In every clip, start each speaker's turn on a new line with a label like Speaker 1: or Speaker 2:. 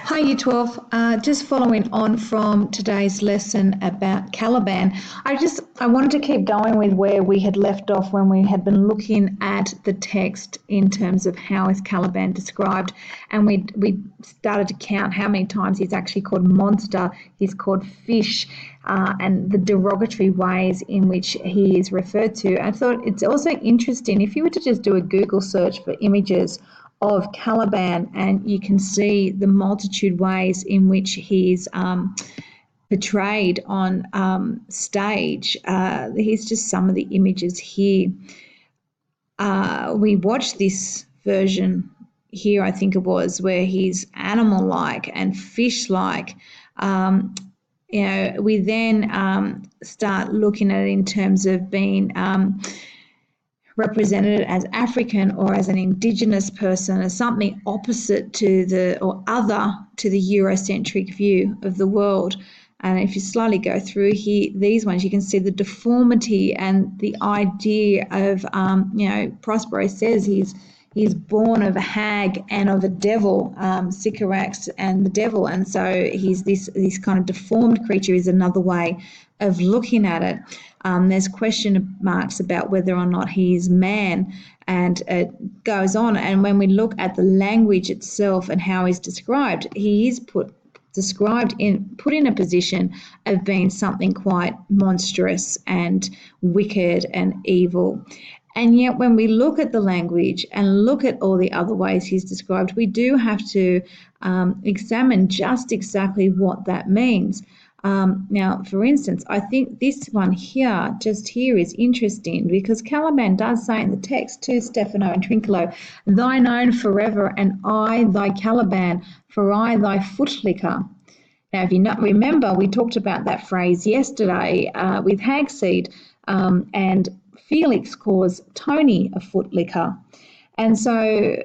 Speaker 1: Hi, Year 12. Just following on from today's lesson about Caliban, I wanted to keep going with where we had left off when we had been looking at the text in terms of how is Caliban described, and we started to count how many times he's actually called monster, he's called fish, and the derogatory ways in which he is referred to. I thought it's also interesting if you were to just do a Google search for images of Caliban, and you can see the multitude ways in which he's portrayed on stage. Here's just some of the images here. We watched this version here, I think it was, where he's animal-like and fish-like. We then start looking at it in terms of being represented as African or as an indigenous person, as something opposite to other to the Eurocentric view of the world. And if you slowly go through here, these ones, you can see the deformity and the idea of, Prospero says he's born of a hag and of a devil, Sycorax and the devil. And so he's this kind of deformed creature is another way of looking at it. There's question marks about whether or not he is man, and it goes on. And when we look at the language itself and how he's described, he is put in a position of being something quite monstrous and wicked and evil. And yet when we look at the language and look at all the other ways he's described, we do have to examine just exactly what that means. Now, for instance, I think this one here, just here, is interesting because Caliban does say in the text to Stefano and Trinculo, "Thine own forever, and I thy Caliban, for I thy footlicker." Now, if you not remember, we talked about that phrase yesterday with Hagseed, and Felix calls Tony a footlicker. And so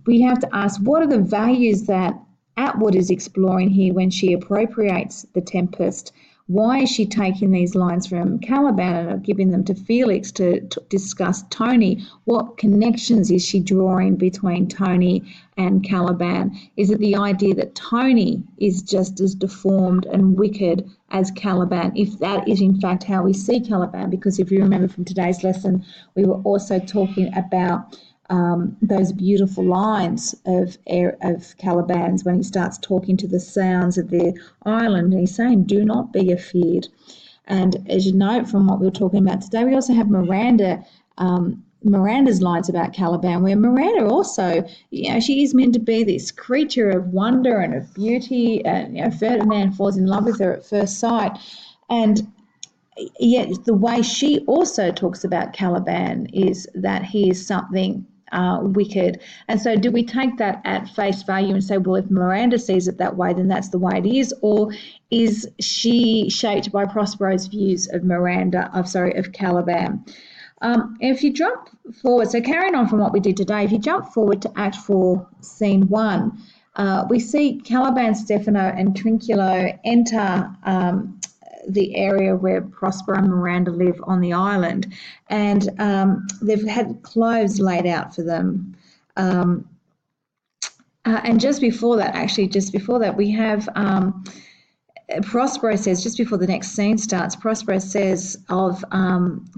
Speaker 1: we have to ask, what are the values that Atwood is exploring here when she appropriates the Tempest? Why is she taking these lines from Caliban and giving them to Felix to discuss Tony? What connections is she drawing between Tony and Caliban? Is it the idea that Tony is just as deformed and wicked as Caliban, if that is in fact how we see Caliban? Because if you remember from today's lesson, we were also talking about those beautiful lines of Caliban's when he starts talking to the sounds of the island, and he's saying, "Do not be afeared." And as you know from what we were talking about today, we also have Miranda's lines about Caliban, where Miranda also, she is meant to be this creature of wonder and of beauty, and Ferdinand falls in love with her at first sight. And yet the way she also talks about Caliban is that he is something wicked. And so do we take that at face value and say, well, if Miranda sees it that way, then that's the way it is? Or is she shaped by Prospero's views of of Caliban? If you jump forward, so carrying on from what we did today, if you jump forward to Act 4, Scene 1, we see Caliban, Stefano and Trinculo enter the area where Prospero and Miranda live on the island, and they've had clothes laid out for them. And just before that, we have Prospero says, just before the next scene starts, Prospero says of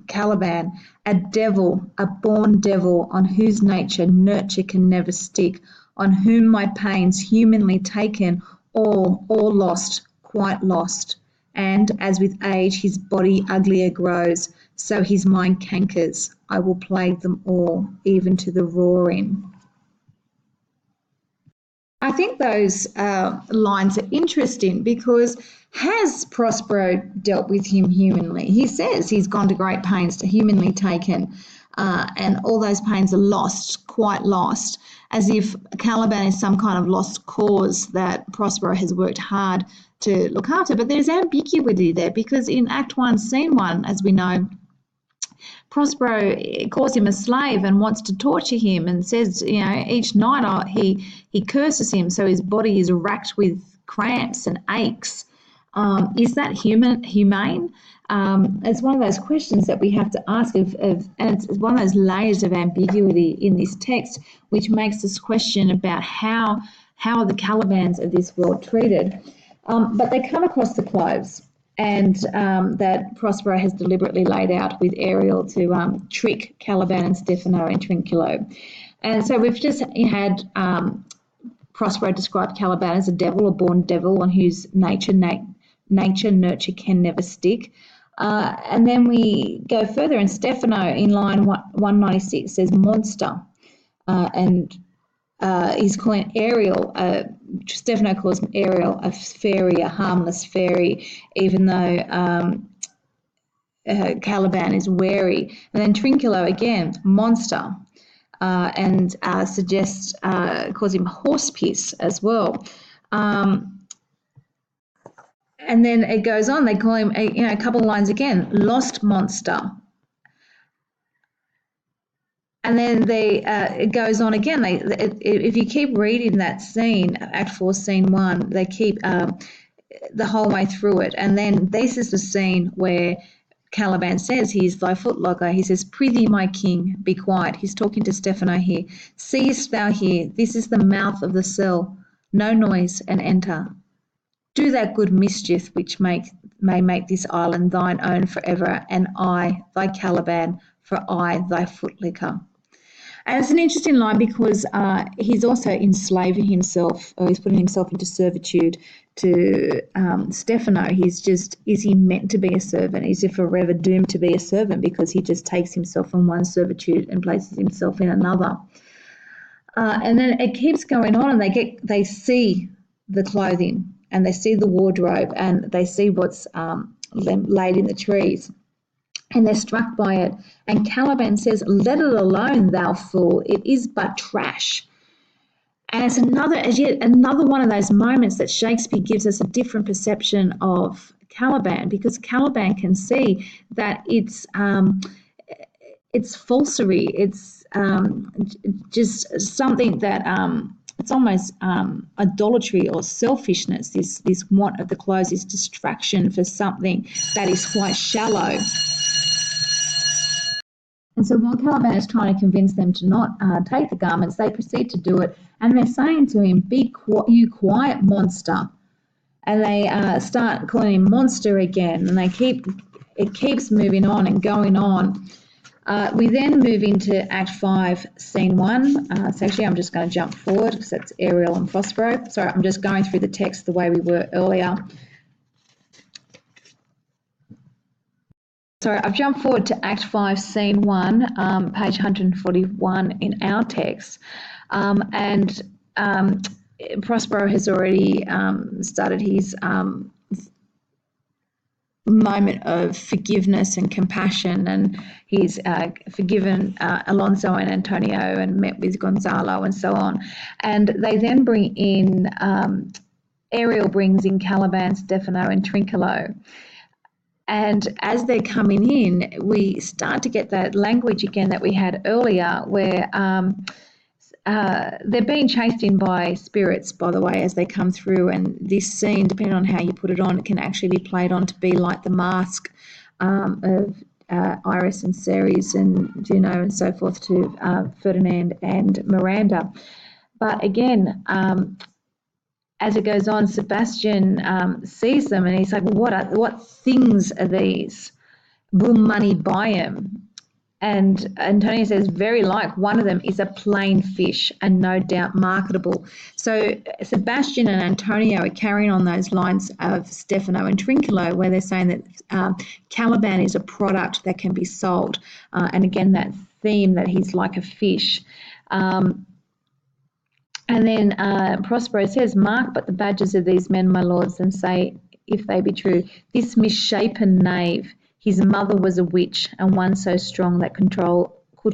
Speaker 1: Caliban, "A devil, a born devil, on whose nature nurture can never stick, on whom my pains humanly taken, all lost, quite lost. And as with age his body uglier grows, so his mind cankers. I will plague them all, even to the roaring." I think those lines are interesting because has Prospero dealt with him humanly? He says he's gone to great pains to humanly taken, and all those pains are lost, quite lost, as if Caliban is some kind of lost cause that Prospero has worked hard to look after. But there's ambiguity there because in Act 1, Scene 1, as we know, Prospero calls him a slave and wants to torture him and says, each night he curses him so his body is racked with cramps and aches. Is that humane? It's one of those questions that we have to ask and it's one of those layers of ambiguity in this text which makes us question about how how are the Calibans of this world treated? But they come across the clothes, and that Prospero has deliberately laid out with Ariel to trick Caliban and Stefano and Trinculo. And so we've just had Prospero describe Caliban as a devil, a born devil, on whose nature nurture can never stick. And then we go further, and Stefano in line 196 says monster, and he's calling Ariel, Stefano calls Ariel a fairy, a harmless fairy, even though Caliban is wary. And then Trinculo again, monster, and suggests, calls him horse piss as well. And then it goes on, they call him, a couple of lines again, lost monster. And then it goes on again. If you keep reading that scene, Act 4, Scene 1, they keep the whole way through it. And then this is the scene where Caliban says, he is thy footlocker. He says, prithee, my king, be quiet. He's talking to Stefano here. Seest thou here? This is the mouth of the cell. No noise, and enter. Do that good mischief which may make this island thine own forever, and I, thy Caliban, for I, thy footlicker. And it's an interesting line because he's also enslaving himself, or he's putting himself into servitude to Stefano. Is he meant to be a servant? Is he forever doomed to be a servant because he just takes himself from one servitude and places himself in another? And then it keeps going on, and they see the clothing, and they see the wardrobe, and they see what's laid in the trees, and they're struck by it. And Caliban says, let it alone, thou fool, it is but trash. And it's yet another one of those moments that Shakespeare gives us a different perception of Caliban, because Caliban can see that it's falsery, it's just something that it's almost idolatry or selfishness, this want of the clothes, this distraction for something that is quite shallow. And so while Caliban is trying to convince them to not take the garments, they proceed to do it, and they're saying to him, you quiet, monster. And they start calling him monster again, and it keeps moving on and going on. We then move into Act 5, Scene 1. So actually I'm just going to jump forward because that's Ariel and Prospero. Sorry, I'm just going through the text the way we were earlier. Sorry, I've jumped forward to Act 5, Scene 1, page 141 in our text. And Prospero has already started his moment of forgiveness and compassion, and he's forgiven Alonso and Antonio and met with Gonzalo and so on. And they then bring in, Ariel brings in Caliban, Stefano and Trinculo. And as they're coming in, we start to get that language again that we had earlier, where they're being chased in by spirits, by the way, as they come through. And this scene, depending on how you put it on, it can actually be played on to be like the mask of Iris and Ceres and Juno and so forth to Ferdinand and Miranda. But again, as it goes on, Sebastian sees them, and he's like, what things are these? Will money buy them? And Antonio says, very like, one of them is a plain fish and no doubt marketable. So Sebastian and Antonio are carrying on those lines of Stefano and Trinculo, where they're saying that Caliban is a product that can be sold. And again, that theme that he's like a fish. And then Prospero says, mark but the badges of these men, my lords, and say, if they be true, this misshapen knave, his mother was a witch, and one so strong that could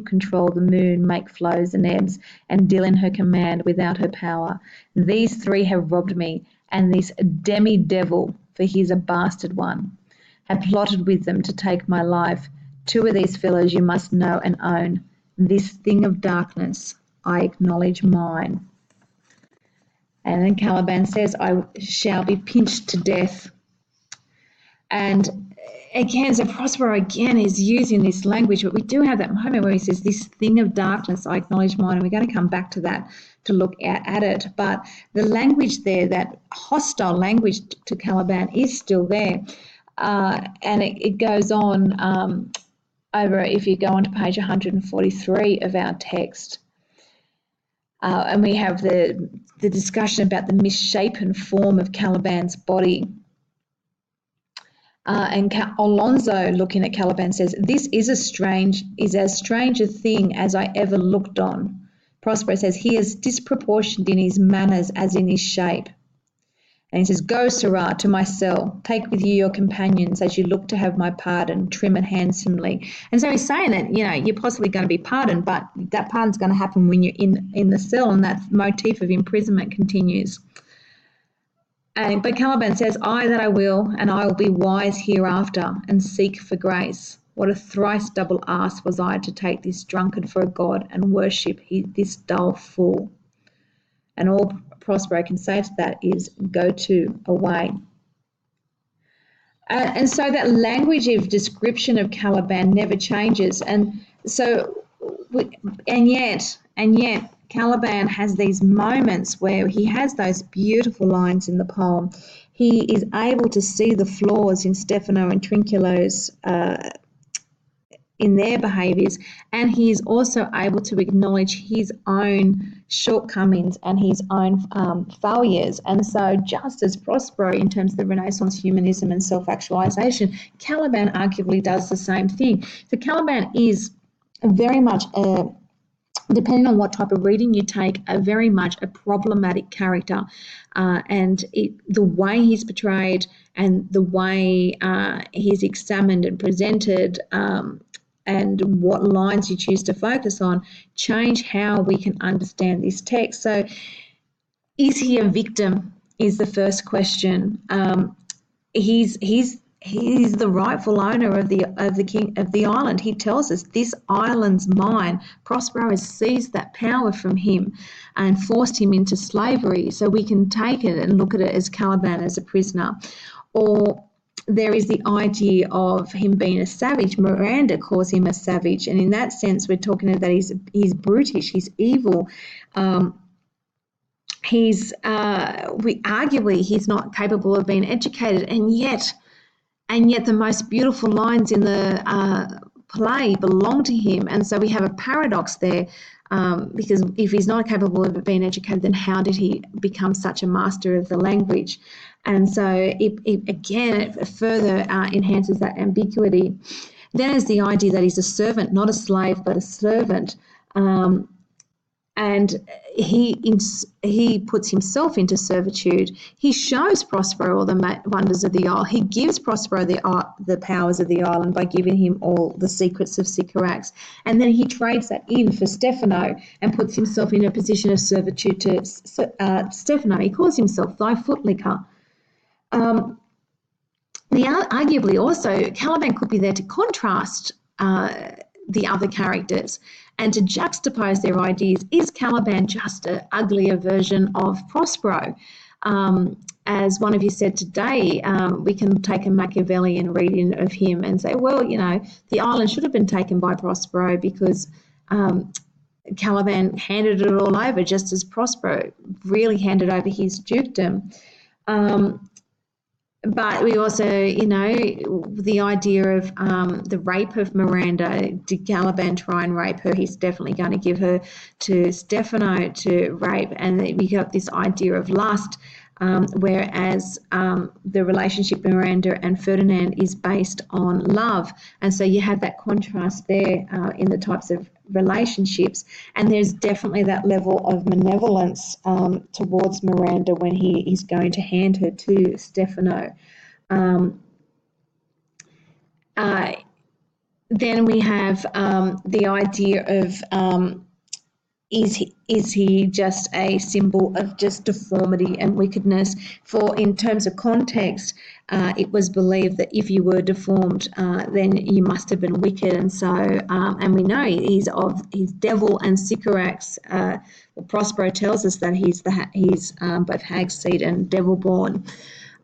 Speaker 1: control the moon, make flows and ebbs, and deal in her command without her power. These three have robbed me, and this demi-devil, for he is a bastard one, have plotted with them to take my life. Two of these fellows you must know and own. This thing of darkness, I acknowledge mine. And then Caliban says, I shall be pinched to death. And again, so Prospero again is using this language, but we do have that moment where he says, "This thing of darkness, I acknowledge mine," and we're going to come back to that to look at it. But the language there, that hostile language to Caliban, is still there, and it goes on over. If you go on to page 143 of our text. And we have the discussion about the misshapen form of Caliban's body. And Alonso, looking at Caliban, says, "This is as strange a thing as I ever looked on." Prospero says, "He is disproportioned in his manners as in his shape." And he says, "Go, Sirrah, to my cell. Take with you your companions as you look to have my pardon, trim it handsomely." And so he's saying that, you're possibly going to be pardoned, but that pardon's going to happen when you're in the cell, and that motif of imprisonment continues. But Caliban says, "I that I will, and I will be wise hereafter, and seek for grace. What a thrice double ass was I to take this drunkard for a god, and worship this dull fool." And all Prospero can say to that is, "Go to, away." And so that language of description of Caliban never changes. And so, and yet, Caliban has these moments where he has those beautiful lines in the poem. He is able to see the flaws in Stefano and Trinculo's in their behaviours, and he is also able to acknowledge his own shortcomings and his own failures. And so just as Prospero, in terms of the Renaissance humanism and self-actualization, Caliban arguably does the same thing. So Caliban is very much depending on what type of reading you take, very much a problematic character, and the way he's portrayed and the way he's examined and presented, and what lines you choose to focus on, change how we can understand this text. So, is he a victim? Is the first question. He's the rightful owner of the king of the island. He tells us this island's mine. Prospero has seized that power from him and forced him into slavery. So we can take it and look at it as Caliban as a prisoner, or there is the idea of him being a savage. Miranda calls him a savage, and in that sense, we're talking about that he's brutish, he's evil. Arguably he's not capable of being educated, and yet the most beautiful lines in the play belong to him. And so we have a paradox there, because if he's not capable of being educated, then how did he become such a master of the language? And so it further enhances that ambiguity. Then there's the idea that he's a servant, not a slave, but a servant. And he puts himself into servitude. He shows Prospero all the wonders of the isle. He gives Prospero the powers of the island by giving him all the secrets of Sycorax. And then he trades that in for Stefano and puts himself in a position of servitude to Stefano. He calls himself thy footlicker. Arguably also, Caliban could be there to contrast the other characters and to juxtapose their ideas. Is Caliban just an uglier version of Prospero? As one of you said today, we can take a Machiavellian reading of him and say, well, the island should have been taken by Prospero because Caliban handed it all over, just as Prospero really handed over his dukedom. But we also, the idea of the rape of Miranda. Did Caliban try and rape her? He's definitely going to give her to Stefano to rape. And we got this idea of lust, whereas the relationship with Miranda and Ferdinand is based on love. And so you have that contrast there in the types of relationships. And there's definitely that level of malevolence towards Miranda when he is going to hand her to Stefano. Then we have the idea of is he just a symbol of just deformity and wickedness? For in terms of context, it was believed that if you were deformed, then you must have been wicked. And so, and we know he's devil and Sycorax. Prospero tells us that he's both hag seed and devil born.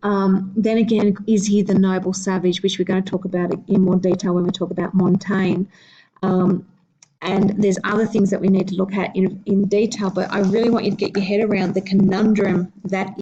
Speaker 1: Then again, is he the noble savage, which we're going to talk about in more detail when we talk about Montaigne. And there's other things that we need to look at in detail, but I really want you to get your head around the conundrum that